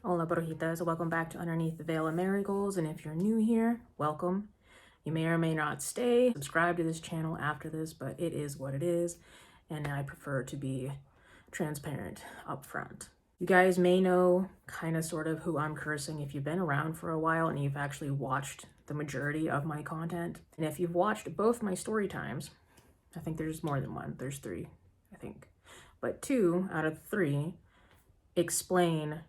Hola Brujitas, welcome back to Underneath the Veil of Marigolds, and if you're new here, welcome. You may or may not stay, subscribe to this channel after this, but it is what it is, and I prefer to be transparent up front. You guys may know kind of sort of who I'm cursing if you've been around for a while and you've actually watched the majority of my content. And if you've watched both my story times, I think there's more than one, there's three, I think. But 2 out of 3 explain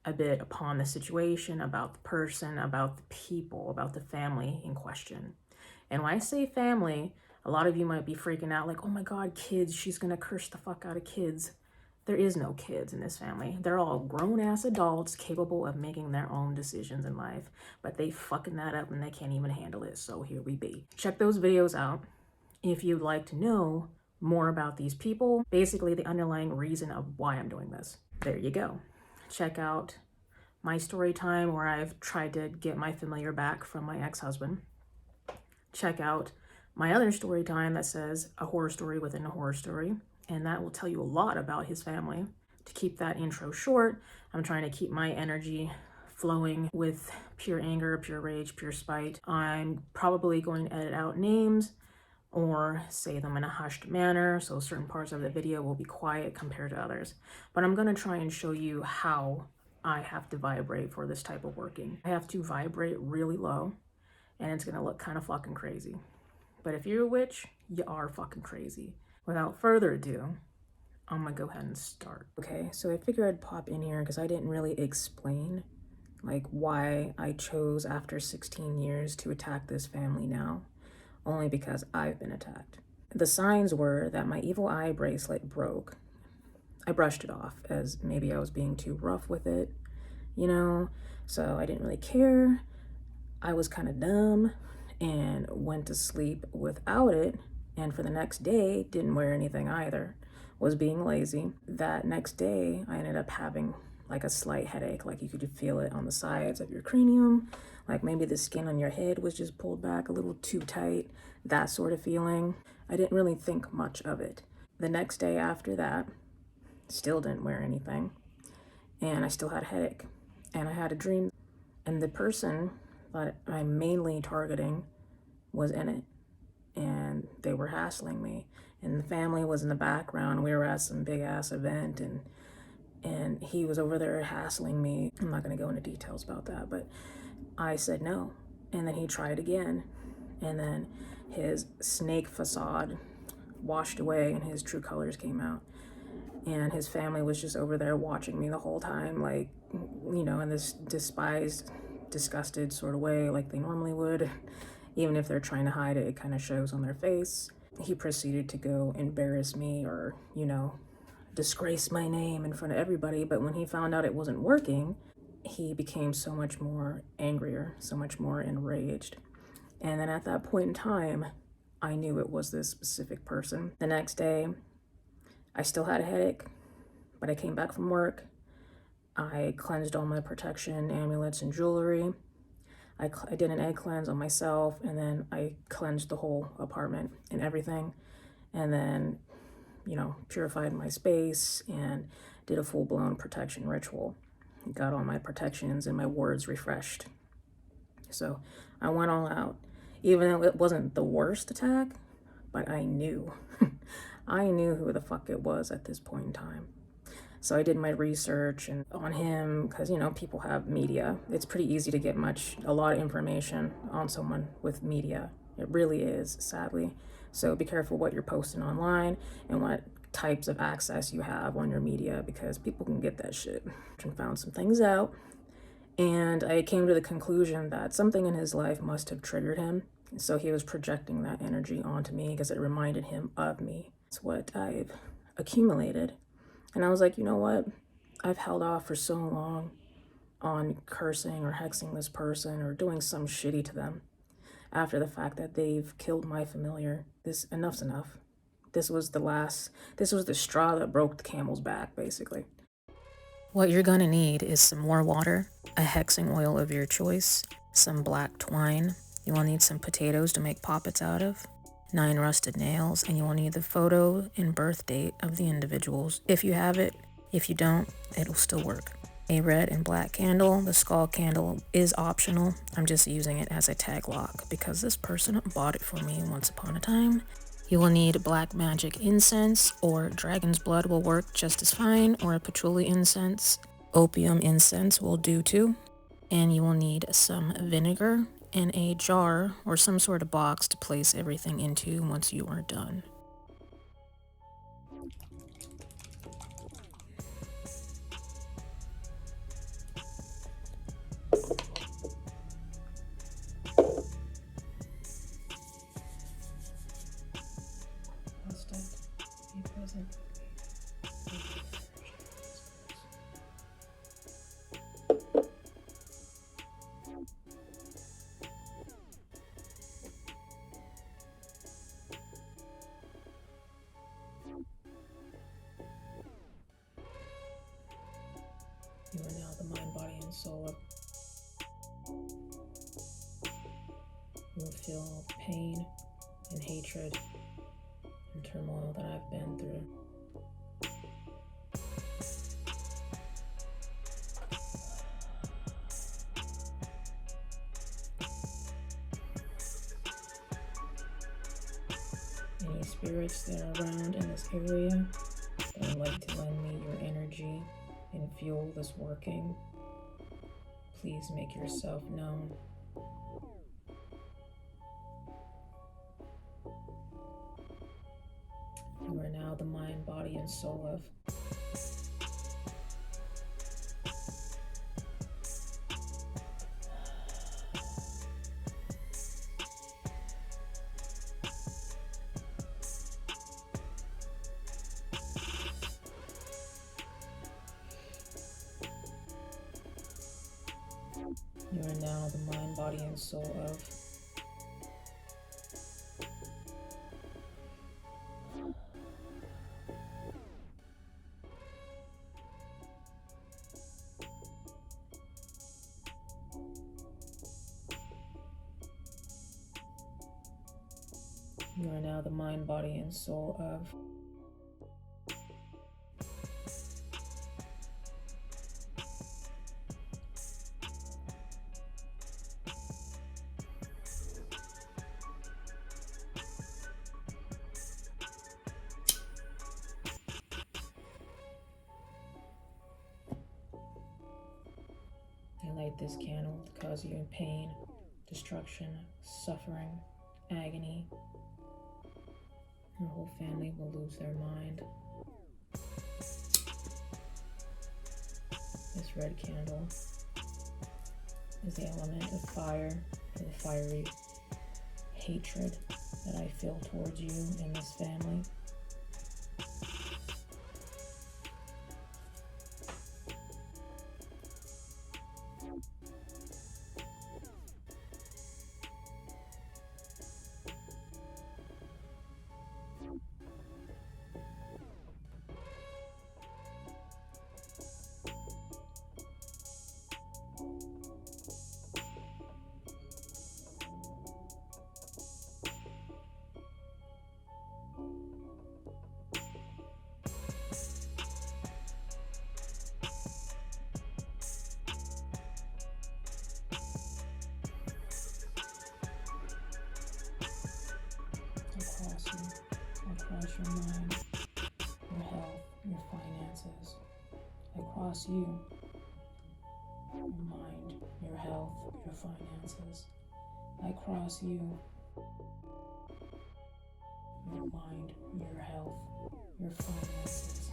a bit upon the situation, about the person, about the people, about the family in question. And when I say family, a lot of you might be freaking out like, oh my God, kids, she's gonna curse the fuck out of kids. There is no kids in this family. They're all grown-ass adults capable of making their own decisions in life, but they fucking that up and they can't even handle it, so here we be. Check those videos out if you'd like to know more about these people, basically the underlying reason of why I'm doing this. There you go. Check out my story time where I've tried to get my familiar back from my ex-husband. Check out my other story time that says a horror story within a horror story, and that will tell you a lot about his family. To keep that intro short, I'm trying to keep my energy flowing with pure anger, pure rage, pure spite. I'm probably going to edit out names or say them in a hushed manner, so certain parts of the video will be quiet compared to others. But I'm going to try and show you how I have to vibrate for this type of working. I have to vibrate really low, and it's going to look kind of fucking crazy. But if you're a witch, you are fucking crazy. Without further ado, I'm going to go ahead and start. Okay, so I figured I'd pop in here because I didn't really explain like why I chose after 16 years to attack this family now. Only because I've been attacked. The signs were that my evil eye bracelet broke. I brushed it off as maybe I was being too rough with it, you know, so I didn't really care. I was kind of dumb and went to sleep without it, and for the next day, didn't wear anything either. Was being lazy. That next day, I ended up having like a slight headache, like you could feel it on the sides of your cranium, like maybe the skin on your head was just pulled back a little too tight, that sort of feeling. I didn't really think much of it. The next day after that, still didn't wear anything, and I still had a headache, and I had a dream, and the person that I'm mainly targeting was in it, and they were hassling me, and the family was in the background. We were at some big ass event, and he was over there hassling me. I'm not going to go into details about that, but I said no. And then he tried again. And then his snake facade washed away and his true colors came out. And his family was just over there watching me the whole time, like, you know, in this despised, disgusted sort of way, like they normally would. Even if they're trying to hide it, it kind of shows on their face. He proceeded to go embarrass me or, you know, disgrace my name in front of everybody. But when he found out it wasn't working, he became so much more angrier, so much more enraged. And then at that point in time, I knew it was this specific person. The next day, I still had a headache, but I came back from work. I cleansed all my protection, amulets, and jewelry. I did an egg cleanse on myself, and then I cleansed the whole apartment and everything. And then, you know, purified my space and did a full-blown protection ritual. Got all my protections and my wards refreshed. So I went all out. Even though it wasn't the worst attack, but I knew. I knew who the fuck it was at this point in time. So I did my research and on him, because, you know, people have media. It's pretty easy to get a lot of information on someone with media. It really is, sadly. So be careful what you're posting online and what types of access you have on your media, because people can get that shit. And found some things out, and I came to the conclusion that something in his life must have triggered him. So he was projecting that energy onto me because it reminded him of me. It's what I've accumulated. And I was like, you know what? I've held off for so long on cursing or hexing this person or doing some shitty to them after the fact that they've killed my familiar. Enough's enough. This was the straw that broke the camel's back, basically. What you're gonna need is some more water, a hexing oil of your choice, some black twine. You will need some potatoes to make poppets out of, 9 rusted nails, and you will need the photo and birth date of the individuals. If you have it, if you don't, it'll still work. a red and black candle. The skull candle is optional. I'm just using it as a tag lock because this person bought it for me once upon a time. You will need black magic incense, or dragon's blood will work just as fine, or a patchouli incense. Opium incense will do too. And you will need some vinegar and a jar or some sort of box to place everything into once you are done. Be present. You are now the mind, body, and soul of. You will feel pain and hatred and turmoil that I've been through. Any spirits that are around in this area that would like to lend me your energy and fuel this working, please make yourself known. You are now the mind, body, and soul of. You are now the mind, body, and soul of. You are now the mind, body, and soul of. I light this candle to cause you pain, destruction, suffering, agony. Your whole family will lose their mind. This red candle is the element of fire, or the fiery hatred that I feel towards you and this family. Across your mind, your health, your finances. Across you, your mind, your health, your finances. I cross you, your mind, your health, your finances.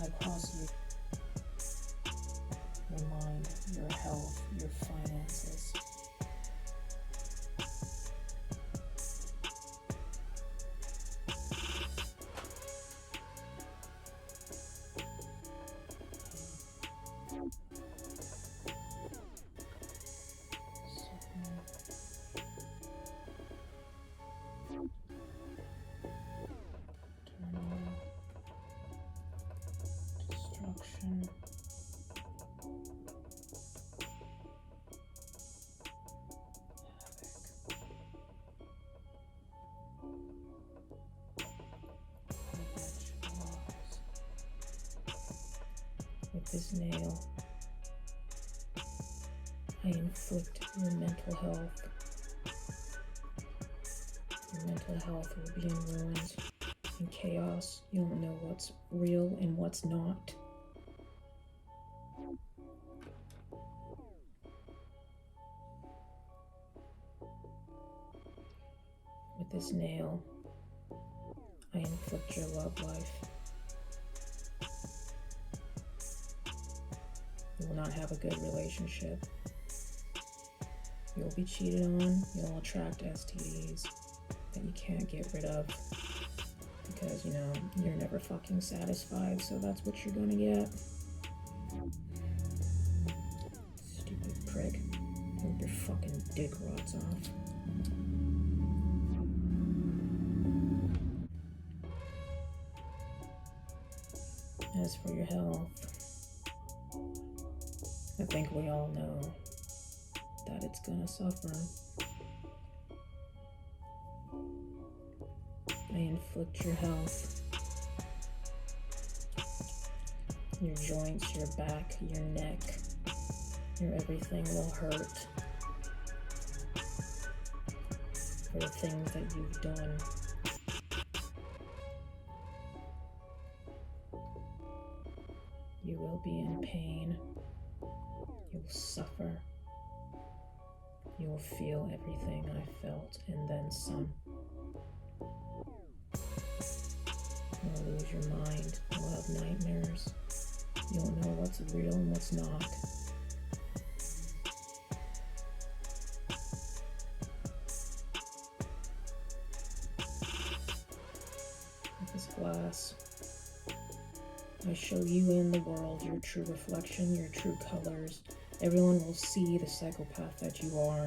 I cross you, your mind, your health, your finances. Destruction. this nail, I inflict your mental health. Your mental health will be in ruins, in chaos. You don't know what's real and what's not. With this nail, I inflict your love life. You will not have a good relationship. You'll be cheated on. You'll attract STDs that you can't get rid of because, you know, you're never fucking satisfied, so that's what you're gonna get. Stupid prick. Hope your fucking dick rots off. As for your health, I think we all know that it's gonna suffer. I inflict your health, your joints, your back, your neck, your everything will hurt for the things that you've done. You will be in pain. You will suffer. You will feel everything I felt and then some. You'll lose your mind. You'll have nightmares. You won't know what's real and what's not. With this glass, I show you in the world your true reflection, your true colors. Everyone will see the psychopath that you are.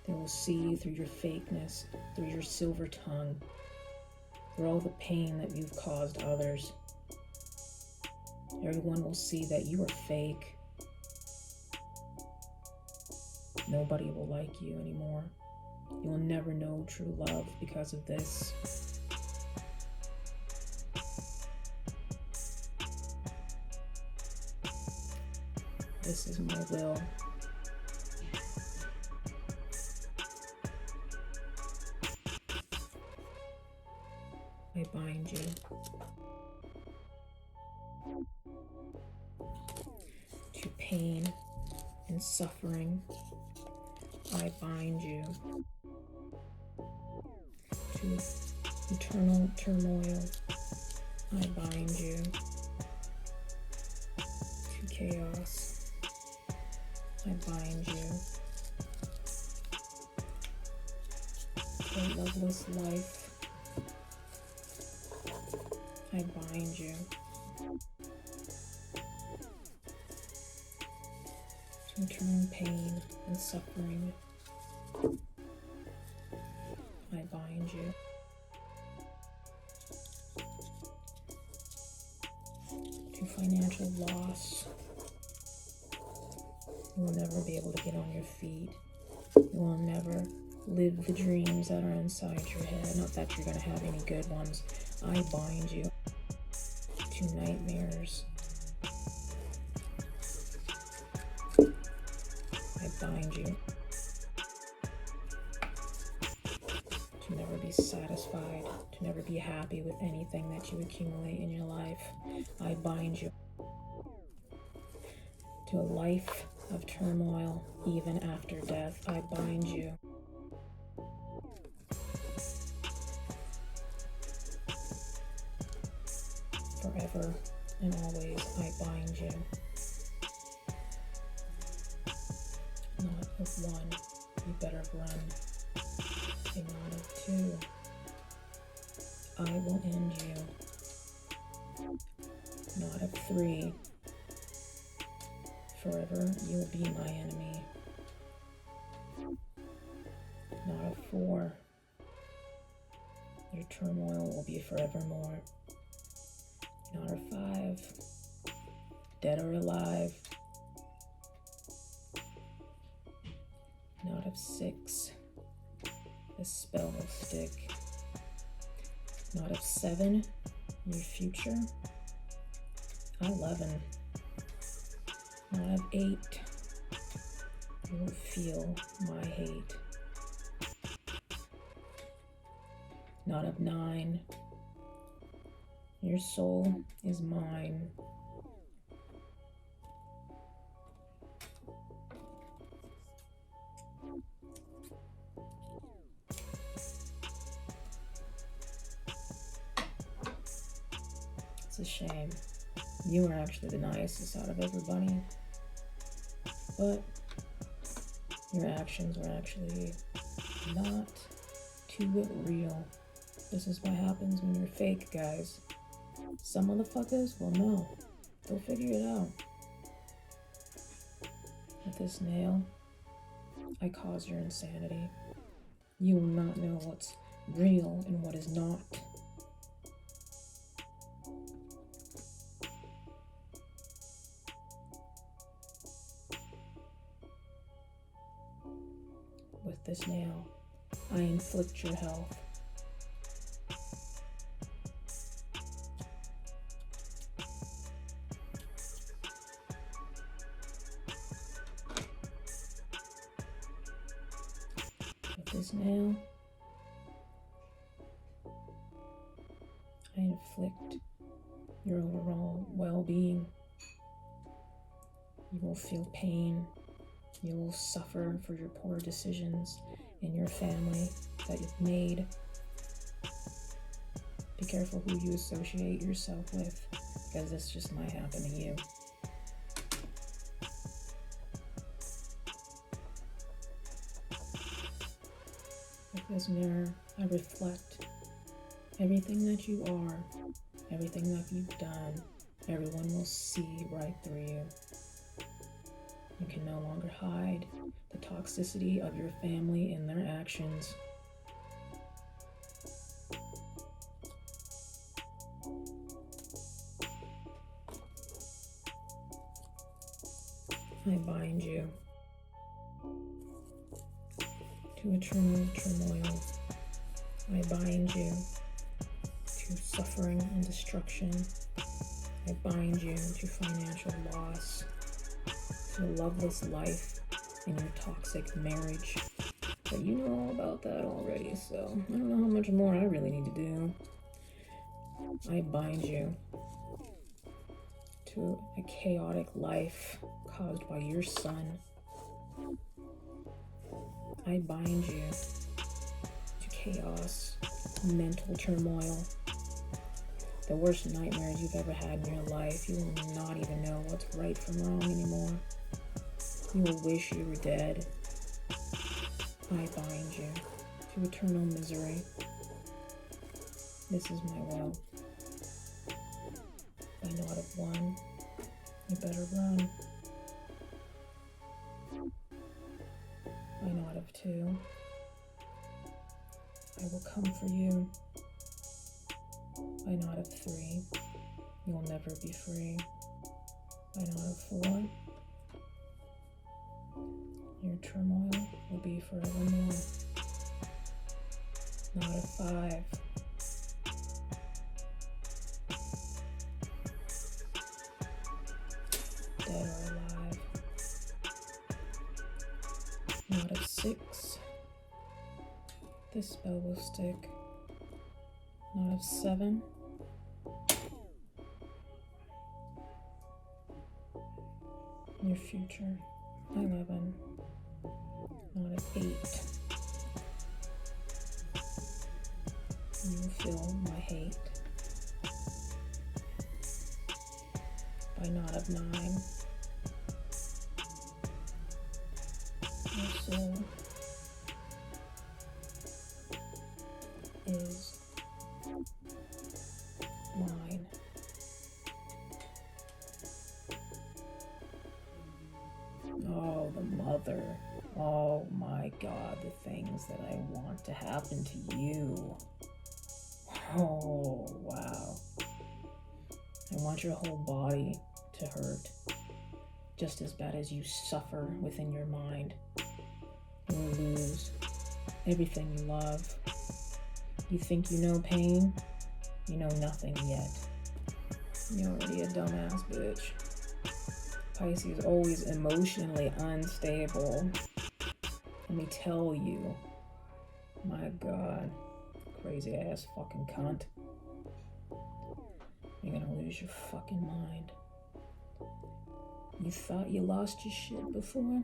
They will see through your fakeness, through your silver tongue, through all the pain that you've caused others. Everyone will see that you are fake. Nobody will like you anymore. You will never know true love because of this. This is my will. I bind you to pain and suffering. I bind you to eternal turmoil. I bind you to chaos. I bind you to a loveless life. I bind you to eternal pain and suffering. I bind you to financial loss. You will never be able to get on your feet. You will never live the dreams that are inside your head. Not that you're going to have any good ones. I bind you to nightmares. I bind you to never be satisfied, to never be happy with anything that you accumulate in your life. I bind you to a life of turmoil even after death. I bind you forever and always. I bind you. Not of one, you better run. A not of two, I will end you. Not of three, forever you will be my enemy. Not of four, your turmoil will be forevermore. Not of five, dead or alive. Not of six, the spell will stick. Not of seven, your future, 11. Not of 8. You will feel my hate. Not of 9. Your soul is mine. It's a shame. You were actually the nicest out of everybody. But your actions were actually not too real. This is what happens when you're fake, guys. Some motherfuckers will know. They'll figure it out. With this nail, I cause your insanity. You will not know what's real and what is not. With this nail, I inflict your health. With this nail, I inflict your overall well-being. You will feel pain. You will suffer for your poor decisions in your family that you've made. Be careful who you associate yourself with, because this just might happen to you. With this mirror, I reflect everything that you are, everything that you've done. Everyone will see right through you. You can no longer hide the toxicity of your family and their actions. I bind you to eternal turmoil. I bind you to suffering and destruction. I bind you to financial loss, to a loveless life in your toxic marriage. But you know all about that already, so I don't know how much more I really need to do. I bind you to a chaotic life caused by your son. I bind you to chaos, mental turmoil, the worst nightmares you've ever had in your life. You will not even know what's right from wrong anymore. You will wish you were dead. I bind you to eternal misery. This is my will. By not of 1, you better run. By not of 2, I will come for you. By not of 3, you'll never be free. By not of 4, your turmoil will be forevermore. Not of 5, dead or alive. Not of 6, this spell will stick. Not of 7, your future. 11, not of 8, you will feel my hate. By not of 9, your soul is mine. Oh, the mother. Oh my God, the things that I want to happen to you. Oh, wow. I want your whole body to hurt, just as bad as you suffer within your mind. You will lose everything you love. You think you know pain? You know nothing yet. You're already a dumbass bitch. Pisces always emotionally unstable. Let me tell you. My God. Crazy ass fucking cunt. You're gonna lose your fucking mind. You thought you lost your shit before?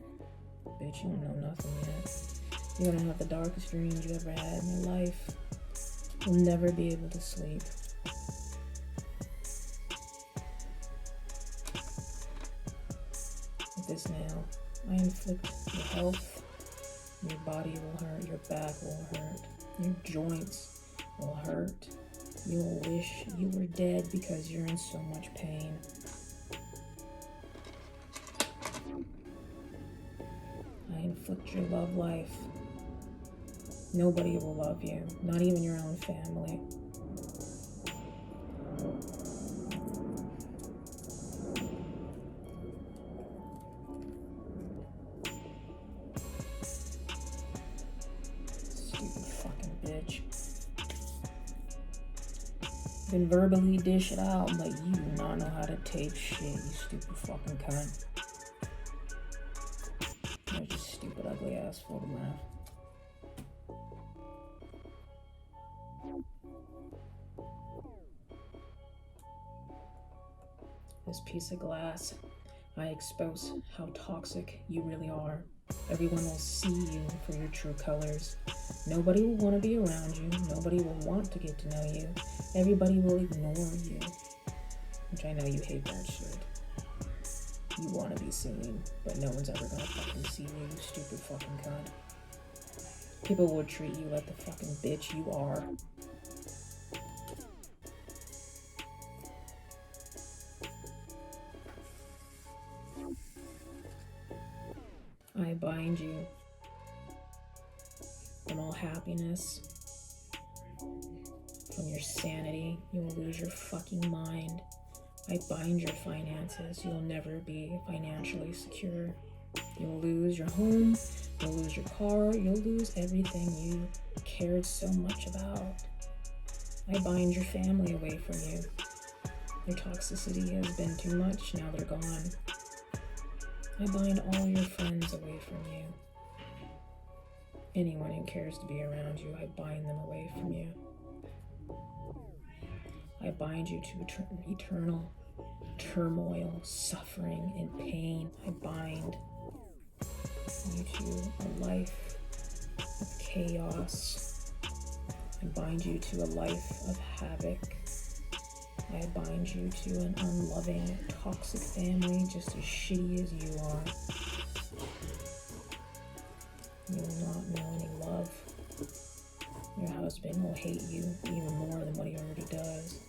Bitch, you don't know nothing yet. You're gonna have the darkest dreams you ever had in your life. You'll never be able to sleep. With this now, I inflict your health. Your body will hurt, your back will hurt, your joints will hurt. You will wish you were dead because you're in so much pain. I inflict your love life. Nobody will love you, not even your own family. Stupid fucking bitch. Been verbally dish it out, but you do not know how to tape shit, you stupid fucking cunt. You're just stupid, ugly ass photograph. This piece of glass, I expose how toxic you really are. Everyone will see you for your true colors. Nobody will want to be around you. Nobody will want to get to know you. Everybody will ignore you. Which I know you hate that shit. You want to be seen, but no one's ever gonna fucking see you, you stupid fucking cunt. People will treat you like the fucking bitch you are. I bind you from all happiness, from your sanity. You will lose your fucking mind. I bind your finances. You'll never be financially secure. You'll lose your home. You'll lose your car. You'll lose everything you cared so much about. I bind your family away from you. Your toxicity has been too much. Now they're gone. I bind all your friends away from you. Anyone who cares to be around you, I bind them away from you. I bind you to eternal turmoil, suffering, and pain. I bind you to a life of chaos. I bind you to a life of havoc. I bind you to an unloving, toxic family just as shitty as you are. You will not know any love. Your husband will hate you even more than what he already does.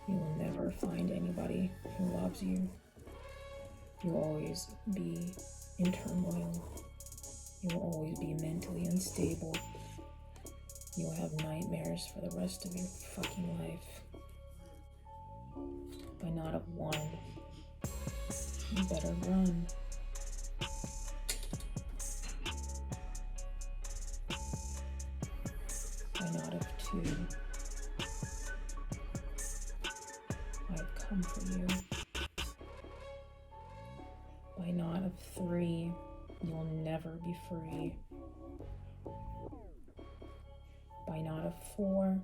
You will never find anybody who loves you. You'll always be in turmoil. You will always be mentally unstable. You will have nightmares for the rest of your fucking life. By not of one, you better run. By not of two, I've come for you. By not of three, you'll never be free. By not of four,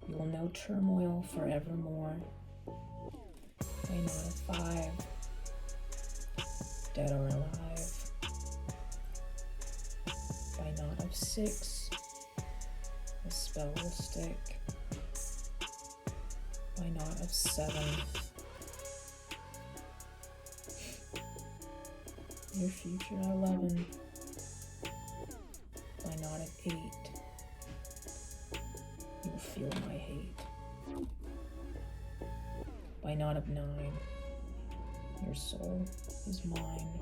you will know turmoil forevermore. By not of five, dead or alive. By not of six, the spell will stick. By not of seven, your future 11. By not of 8, you will feel my hate. By not of 9, your soul is mine.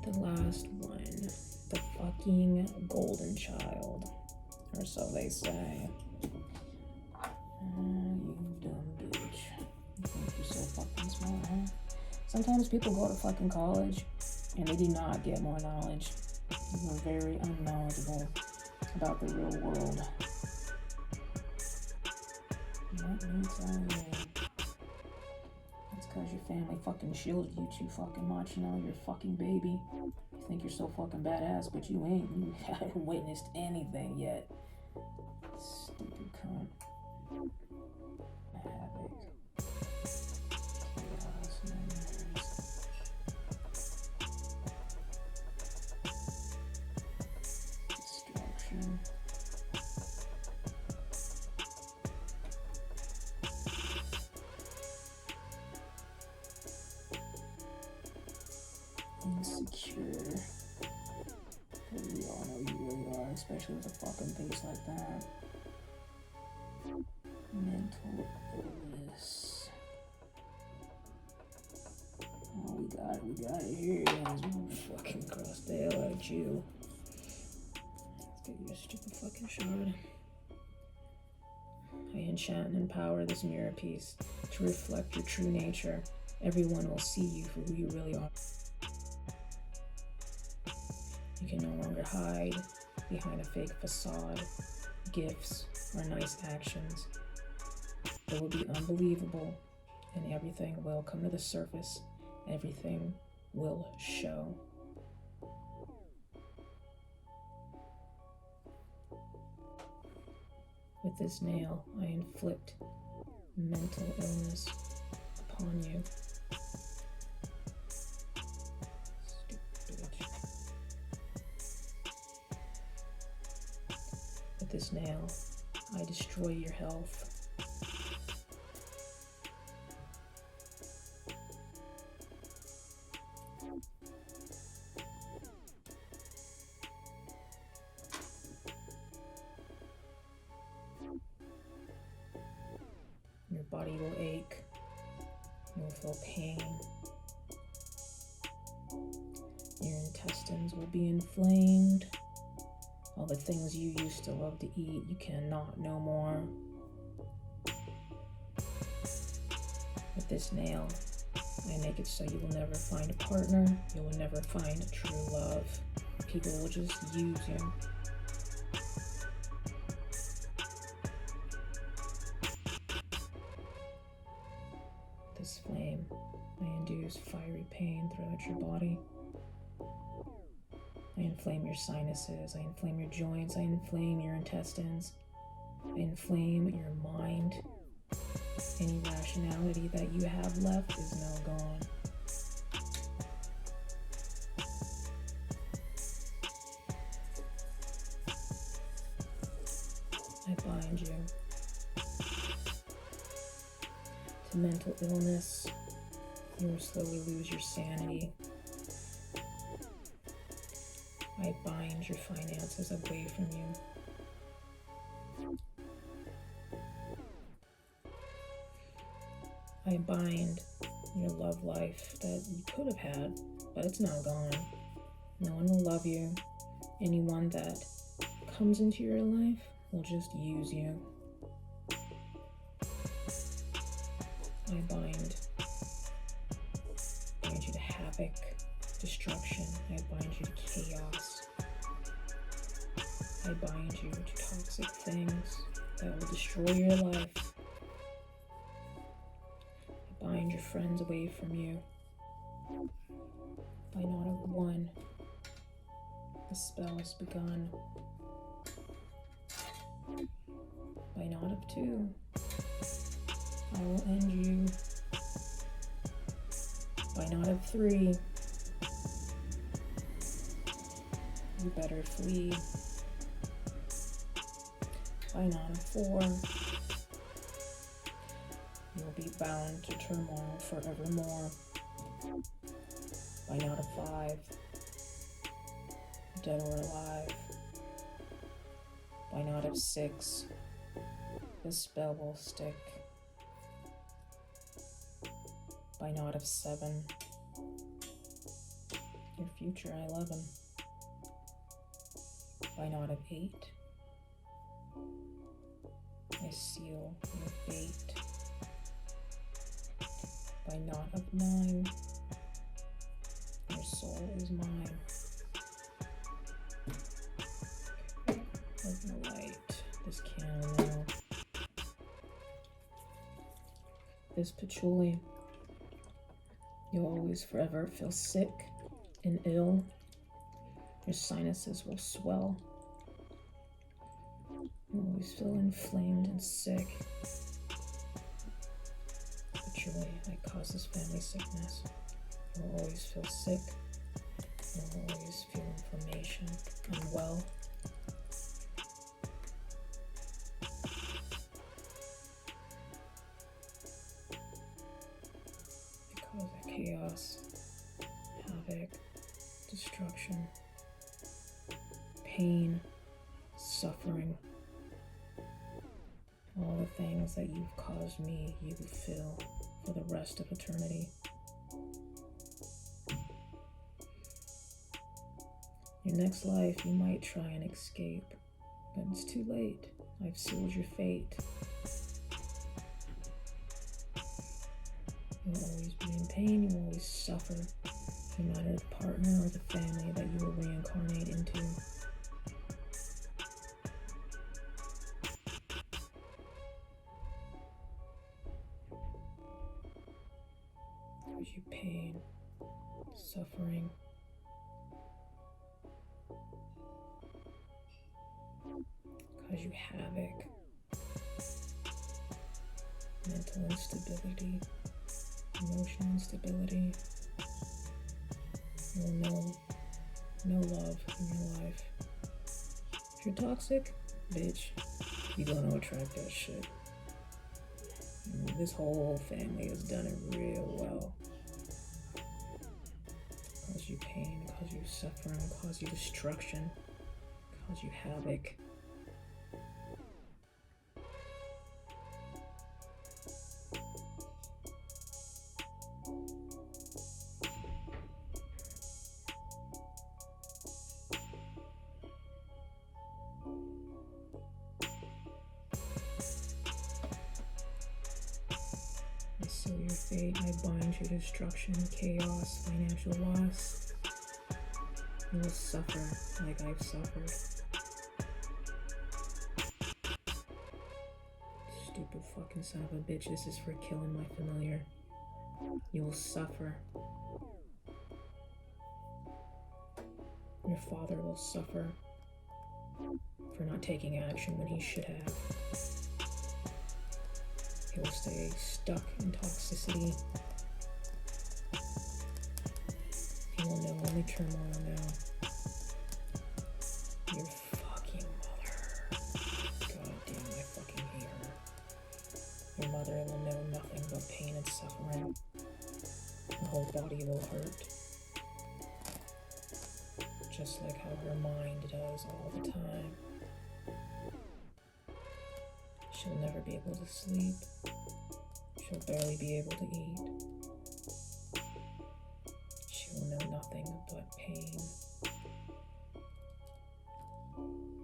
The last one, the fucking golden child, or so they say. You dumb bitch. You think you're so fucking smart, huh? Sometimes people go to fucking college and they do not get more knowledge. You're very unknowledgeable about the real world. Let me tell you. It's because your family fucking shielded you too fucking much. You know, you're a fucking baby. You think you're so fucking badass, but you ain't. You haven't witnessed anything yet. Stupid cunt. Havoc. Chaos. Nightmares. Destruction. Insecure. Because we all know you really are, especially with a fucking face like that. Mental illness. Oh, we got it here. Fucking cross the hell out you. Let's get you a stupid fucking shard. I enchant and empower this mirror piece to reflect your true nature. Everyone will see you for who you really are. You can no longer hide behind a fake facade, gifts, or nice actions. It will be unbelievable, and everything will come to the surface. Everything will show. With this nail, I inflict mental illness upon you. Stupid bitch. With this nail, I destroy your health. Your body will ache. You will feel pain. Your intestines will be inflamed. All the things you used to love to eat, you cannot no more. With this nail, I make it so you will never find a partner. You will never find true love. People will just use you. This flame, I induce fiery pain throughout your body. I inflame your sinuses, I inflame your joints, I inflame your intestines, I inflame your mind. Any rationality that you have left is now gone. I bind you to mental illness. You will slowly lose your sanity. I bind your finances away from you. I bind your love life that you could have had, but it's now gone. No one will love you. Anyone that comes into your life will just use you. I bind you to havoc, destruction. I bind you to chaos. I bind you to toxic things that will destroy your life. I bind your friends away from you. By not of one, the spell has begun. By not of two, I will end you. By not of three, you better flee. By not of four, you will be bound to turmoil forevermore. By not of five, dead or alive. By not of six, the spell will stick. By not of seven, your future I love him. By not of eight, I seal your fate. By not of nine, your soul is mine. Open the light, this candle now. this patchouli. You'll always forever feel sick and ill. Your sinuses will swell. You'll always feel inflamed and sick. Patchouli, it causes family sickness. You'll always feel sick. You'll always feel inflammation, unwell. It causes chaos, havoc, destruction, pain, suffering. All the things that you've caused me, you will feel for the rest of eternity. Your next life, you might try and escape, but it's too late. I've sealed your fate. You'll always be in pain, you will always suffer, no matter the partner or the family that you will reincarnate into. Cause you pain, suffering, cause you havoc, mental instability, emotional instability. You will know no love in your life. If you're toxic, bitch, you're gonna attract that shit. And this whole family has done it real well. Cause you pain, cause you suffering, cause you destruction, cause you havoc. I seal your fate, I bind you to destruction, chaos, financial loss. You will suffer like I've suffered. Stupid fucking son of a bitch, this is for killing my familiar. You will suffer. Your father will suffer for not taking action when he should have. He will stay stuck in toxicity. He will know only turmoil now. Your fucking mother. God damn, I fucking hate her. Your mother will know nothing but pain and suffering. Her whole body will hurt. Just like how her mind does all the time. She'll never be able to sleep. She'll barely be able to eat. She will know nothing but pain.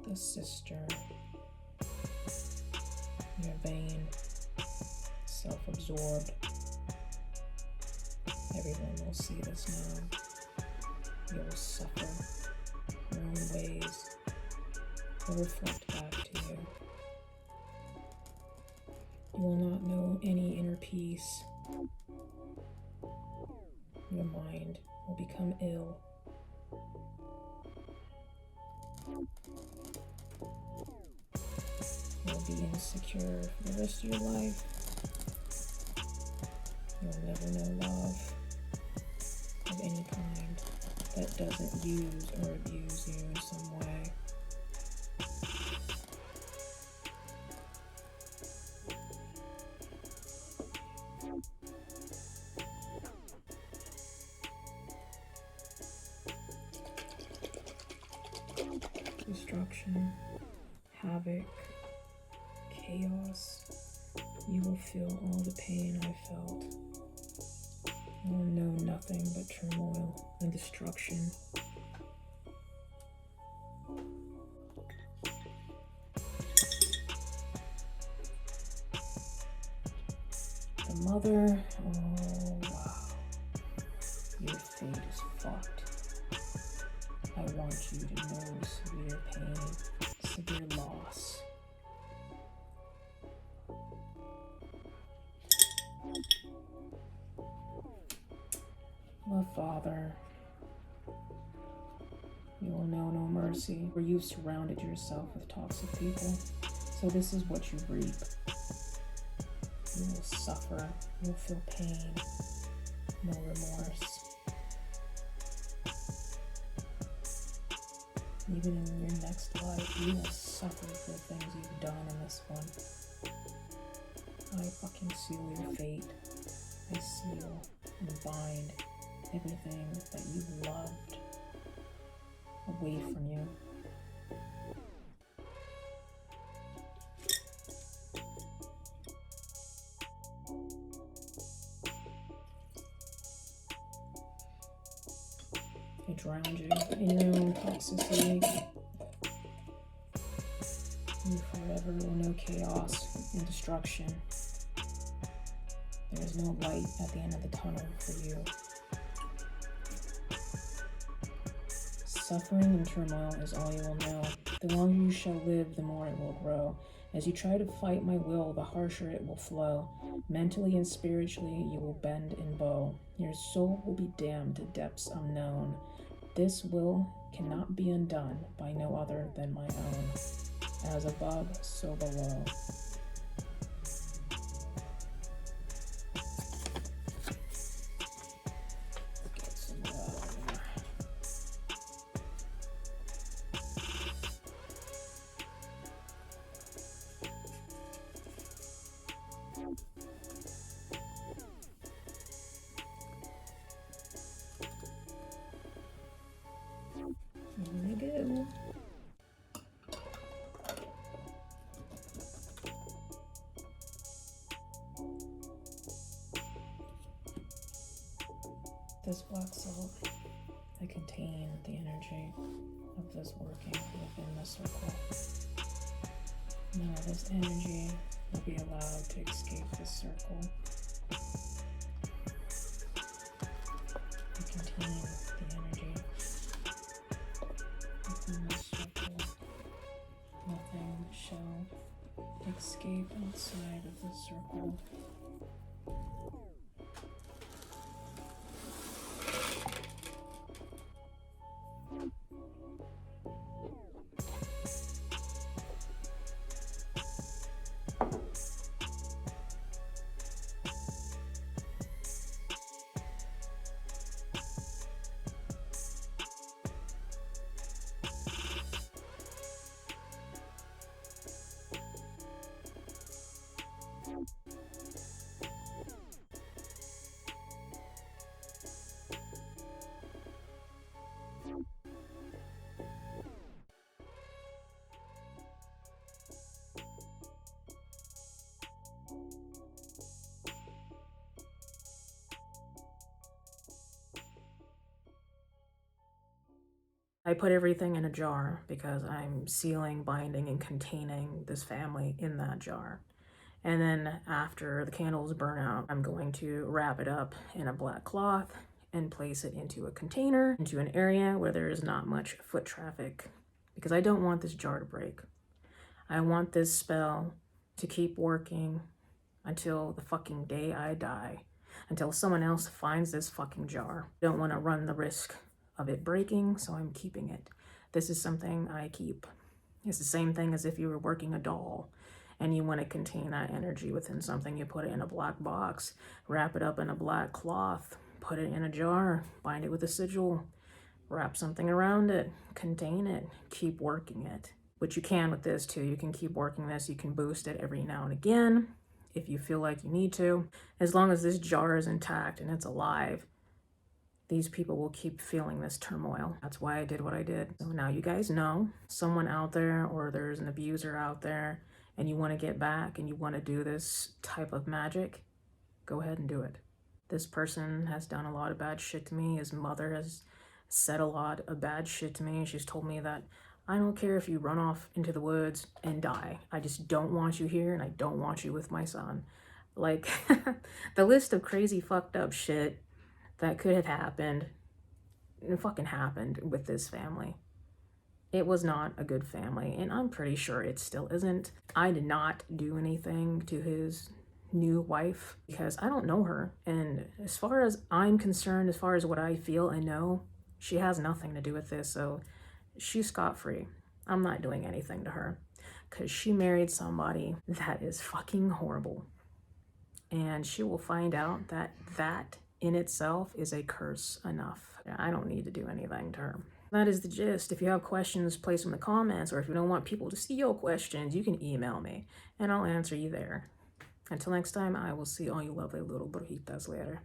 The sister, you're vain, self-absorbed. Everyone will see this now. You will suffer your own ways. Will reflect back to you. You will not know any inner peace. Your mind will become ill. You'll be insecure for the rest of your life. You'll never know love of any kind that doesn't use or abuse you in some way. Destruction, havoc, chaos. You will feel all the pain I felt. You will know nothing but turmoil and destruction. The mother, oh wow. Your fate is fucked. I want you to know severe pain, severe loss. The Father, you will know no mercy, for you've surrounded yourself with toxic people. So this is what you reap. You will suffer, you will feel pain, no remorse. Even in your next life, you will suffer for the things you've done in this one. I fucking seal your fate. I seal and bind everything that you've loved away from you. I drowned you in your own toxicity. You forever will know chaos and destruction. There is no light at the end of the tunnel for you. Suffering and turmoil is all you will know. The longer you shall live, the more it will grow. As you try to fight my will, the harsher it will flow. Mentally and spiritually, you will bend and bow. Your soul will be damned to depths unknown. This will cannot be undone by no other than my own. As above, so below. Here we go. This black salt, I contain the energy of this working within the circle. Now this energy will be allowed to escape this circle. I contain the energy within this circle. Nothing shall escape outside of this circle. I put everything in a jar because I'm sealing, binding, and containing this family in that jar. And then after the candles burn out, I'm going to wrap it up in a black cloth and place it into a container, into an area where there is not much foot traffic, because I don't want this jar to break. I want this spell to keep working until the fucking day I die, until someone else finds this fucking jar. I don't want to run the risk of it breaking, so I'm keeping it. This is something I keep. It's the same thing as if you were working a doll and you want to contain that energy within something. You put it in a black box, wrap it up in a black cloth, put it in a jar, bind it with a sigil, wrap something around it, contain it, keep working it. Which you can with this too. You can keep working this. You can boost it every now and again if you feel like you need to. As long as this jar is intact and it's alive, these people will keep feeling this turmoil. That's why I did what I did. So now you guys know someone out there, or there's an abuser out there, and you want to get back and you want to do this type of magic, go ahead and do it. This person has done a lot of bad shit to me. His mother has said a lot of bad shit to me. She's told me that I don't care if you run off into the woods and die. I just don't want you here, and I don't want you with my son. Like, the list of crazy fucked up shit that could have happened, it fucking happened with this family. It was not a good family, and I'm pretty sure it still isn't. I did not do anything to his new wife, because I don't know her. And as far as I'm concerned, as far as what I feel and know, she has nothing to do with this. So she's scot-free. I'm not doing anything to her because she married somebody that is fucking horrible. And she will find out that that in itself is a curse enough. I don't need to do anything to her. That is the gist. If you have questions, place them in the comments, or if you don't want people to see your questions, you can email me and I'll answer you there. Until next time, I will see all you lovely little brujitas later.